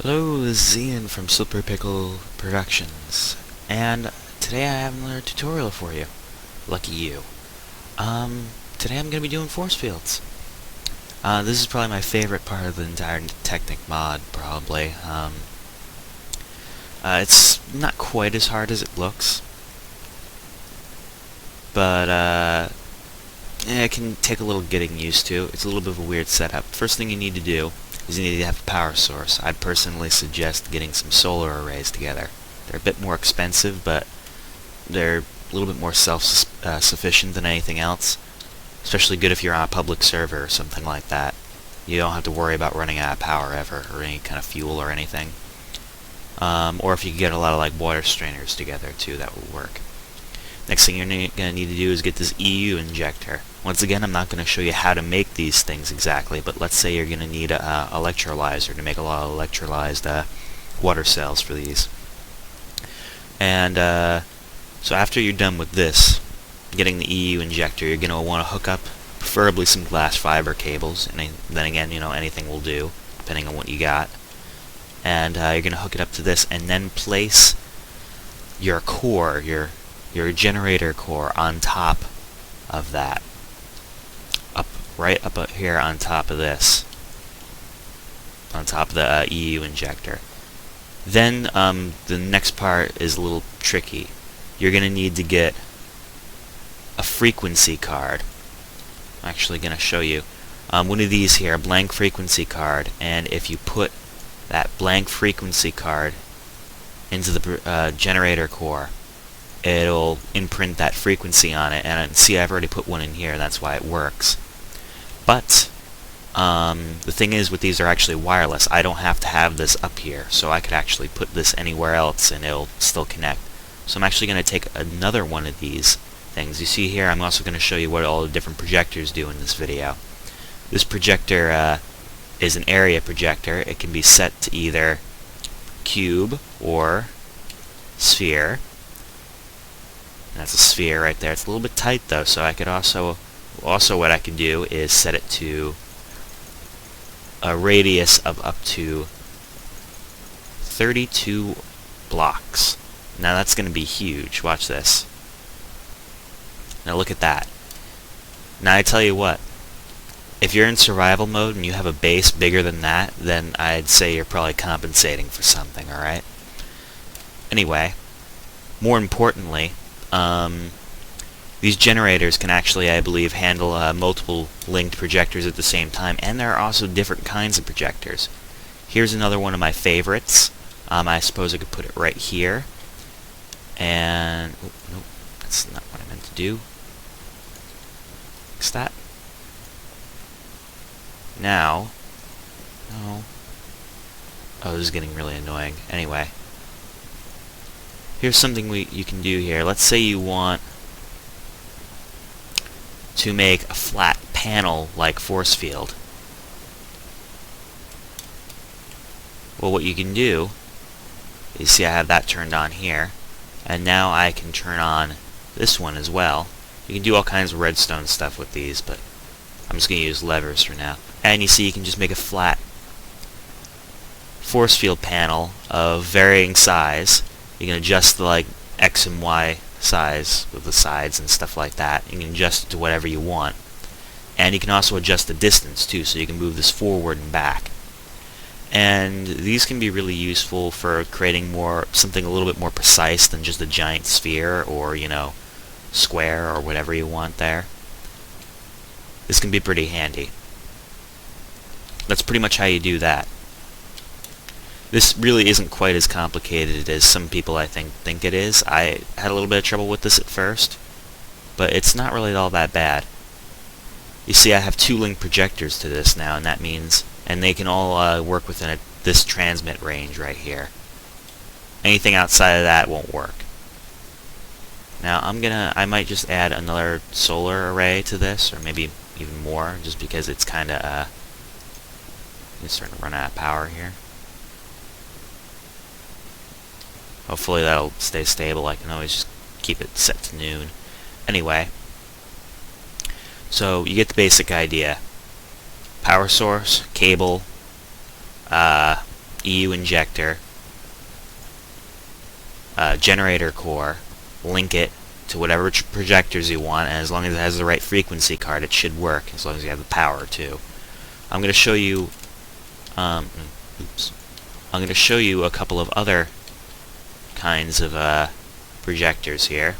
Hello, this is Ian from Pickle Productions, and today I have another tutorial for you. Lucky you. Today I'm going to be doing force fields. This is probably my favorite part of the entire Technic mod, probably. It's not quite as hard as it looks, but it can take a little getting used to. It's a little bit of a weird setup. First thing you need to do is you need to have a power source. I'd personally suggest getting some solar arrays together. They're a bit more expensive, but they're a little bit more self-sufficient than anything else. Especially good if you're on a public server or something like that. You don't have to worry about running out of power ever, or any kind of fuel or anything. Or if you can get a lot of like water strainers together too, that would work. Next thing you're going to need to do is get this EU injector. Once again, I'm not going to show you how to make these things exactly, but let's say you're going to need an electrolyzer to make a lot of electrolyzed water cells for these. And so after you're done with this, getting the EU injector, you're going to want to hook up preferably some glass fiber cables, and then again, anything will do, depending on what you got. And you're going to hook it up to this, and then place your core, your generator core on top of that. Right up here on top of this. On top of the EU injector. Then the next part is a little tricky. You're going to need to get a frequency card. I'm actually going to show you. One of these here, a blank frequency card, and if you put that blank frequency card into the generator core, it'll imprint that frequency on it, and see, I've already put one in here, that's why it works. But the thing is, with these, are actually wireless. I don't have to have this up here, so I could actually put this anywhere else and it'll still connect. So I'm actually going to take another one of these things. You see here, I'm also going to show you what all the different projectors do in this video. This projector is an area projector. It can be set to either cube or sphere. That's a sphere right there. It's a little bit tight though, so I could also what I could do is set it to a radius of up to 32 blocks. Now that's going to be huge. Watch this. Now look at that. Now I tell you what, if you're in survival mode and you have a base bigger than that, then I'd say you're probably compensating for something, alright? Anyway, more importantly, these generators can actually, I believe, handle multiple linked projectors at the same time, and there are also different kinds of projectors. Here's another one of my favorites. I suppose I could put it right here. And, oh, nope, that's not what I meant to do. Fix that. Now, no. Oh, this is getting really annoying. Anyway, here's something you can do here. Let's say you want to make a flat panel like force field. Well, what you can do is, see, I have that turned on here, and now I can turn on this one as well. You can do all kinds of redstone stuff with these, but I'm just going to use levers for now. And you see, you can just make a flat force field panel of varying size. You can adjust the like X and Y size with the sides and stuff like that. You can adjust it to whatever you want. And you can also adjust the distance too, so you can move this forward and back. And these can be really useful for creating something a little bit more precise than just a giant sphere or, square or whatever you want there. This can be pretty handy. That's pretty much how you do that. This really isn't quite as complicated as some people, I think it is. I had a little bit of trouble with this at first, but it's not really all that bad. You see, I have 2 link projectors to this now, and that means, and they can all work within this transmit range right here. Anything outside of that won't work. Now I might just add another solar array to this, or maybe even more, just because it's kind of it's starting to run out of power here. Hopefully that'll stay stable. I can always just keep it set to noon. Anyway, so you get the basic idea. Power source, cable, EU injector, generator core, link it to whatever projectors you want, and as long as it has the right frequency card, it should work, as long as you have the power too. I'm going to show you I'm going to show you a couple of other kinds of projectors here.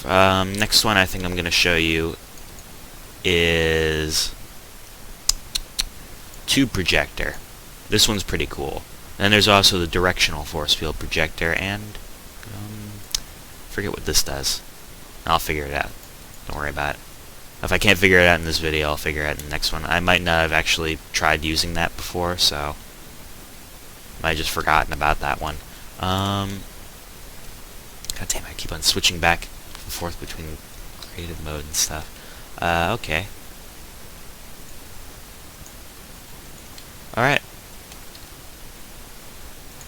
Next one I think I'm going to show you is tube projector. This one's pretty cool. Then there's also the directional force field projector, and forget what this does. I'll figure it out. Don't worry about it. If I can't figure it out in this video, I'll figure it out in the next one. I might not have actually tried using that before, so I might have just forgotten about that one. God damn it, I keep on switching back and forth between creative mode and stuff. Okay. Alright.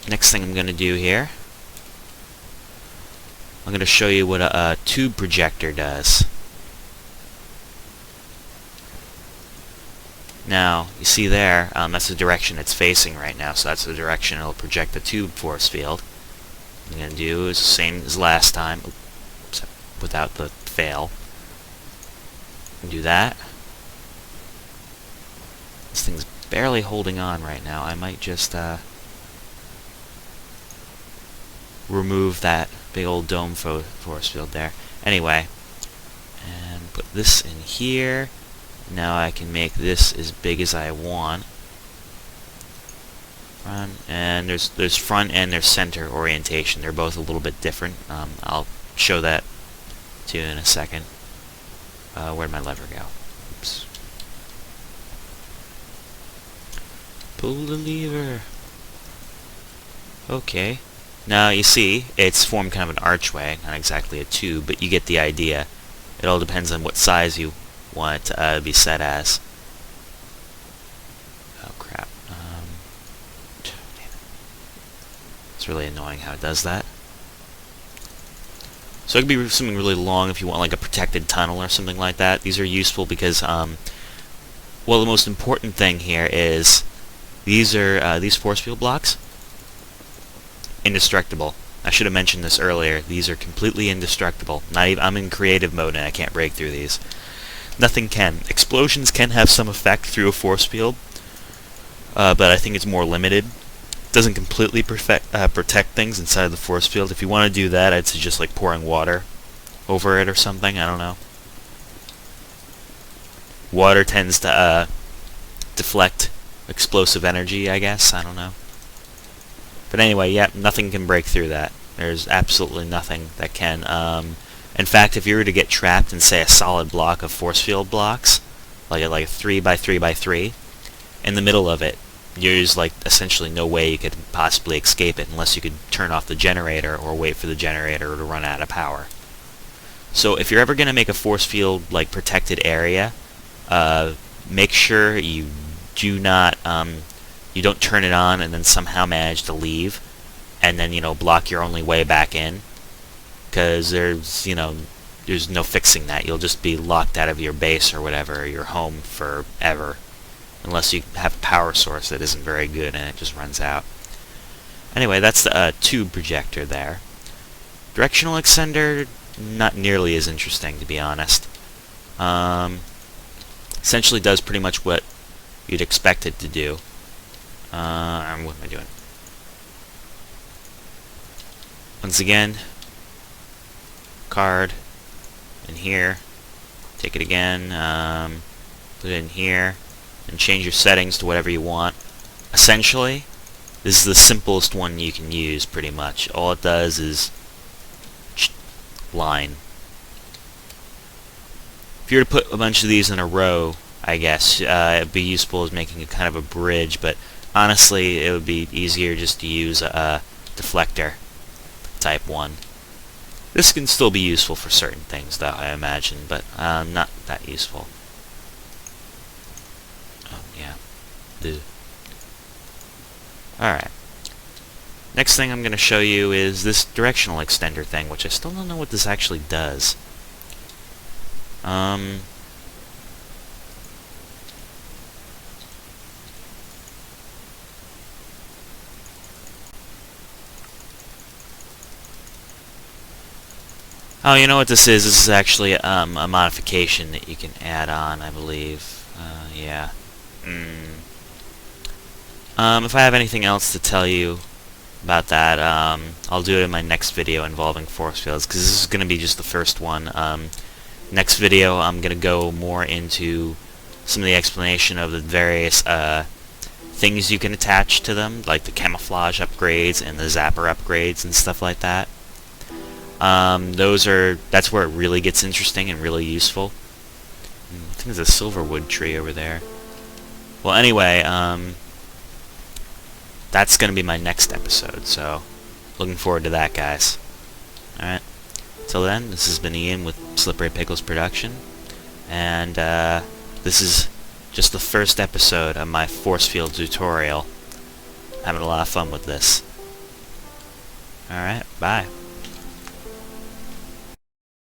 Next thing I'm going to do here, I'm going to show you what a tube projector does. Now, you see there, that's the direction it's facing right now, so that's the direction it'll project the tube force field. What I'm going to do is the same as last time, except without the fail. Do that. This thing's barely holding on right now. I might just remove that big old dome force field there. Anyway, and put this in here. Now I can make this as big as I want. And there's front and there's center orientation. They're both a little bit different. I'll show that to you in a second. Where'd my lever go? Oops. Pull the lever. Okay. Now you see, it's formed kind of an archway, not exactly a tube, but you get the idea. It all depends on what size you want it to be set as. Oh crap. Damn it. It's really annoying how it does that. So it could be something really long if you want like a protected tunnel or something like that. These are useful because, well, the most important thing here is these force field blocks, indestructible. I should have mentioned this earlier. These are completely indestructible. Not even, I'm in creative mode and I can't break through these. Nothing can. Explosions can have some effect through a force field, but I think it's more limited. It doesn't completely protect things inside the force field. If you want to do that, I'd suggest like pouring water over it or something. I don't know. Water tends to deflect explosive energy, I guess. I don't know. But anyway, yeah, nothing can break through that. There's absolutely nothing that can. In fact, if you were to get trapped in, say, a solid block of force field blocks, like a 3x3x3, in the middle of it, there's like essentially no way you could possibly escape it unless you could turn off the generator or wait for the generator to run out of power. So if you're ever going to make a force field like protected area, make sure you do not you don't turn it on and then somehow manage to leave and then block your only way back in, because there's no fixing that. You'll just be locked out of your base or whatever, or your home forever, unless you have a power source that isn't very good and it just runs out. Anyway, that's the tube projector there. Directional extender, not nearly as interesting, to be honest. Essentially does pretty much what you'd expect it to do. What am I doing? Once again, card in here, take it again, put it in here, and change your settings to whatever you want. Essentially, this is the simplest one you can use, pretty much. All it does is line. If you were to put a bunch of these in a row, I guess it'd be useful as making a kind of a bridge, but honestly, it would be easier just to use a deflector, type 1. This can still be useful for certain things, though, I imagine, but not that useful. Oh, yeah. Alright. Next thing I'm going to show you is this directional extender thing, which I still don't know what this actually does. Oh, you know what this is? This is actually a modification that you can add on, I believe. Yeah. If I have anything else to tell you about that, I'll do it in my next video involving force fields, because this is going to be just the first one. Next video, I'm going to go more into some of the explanation of the various things you can attach to them, like the camouflage upgrades and the zapper upgrades and stuff like that. That's where it really gets interesting and really useful. I think there's a silverwood tree over there. Well, anyway, that's going to be my next episode, so looking forward to that, guys. Alright, till then, this has been Ian with Slippery Pickles Production, and this is just the first episode of my force field tutorial. Having a lot of fun with this. Alright, bye.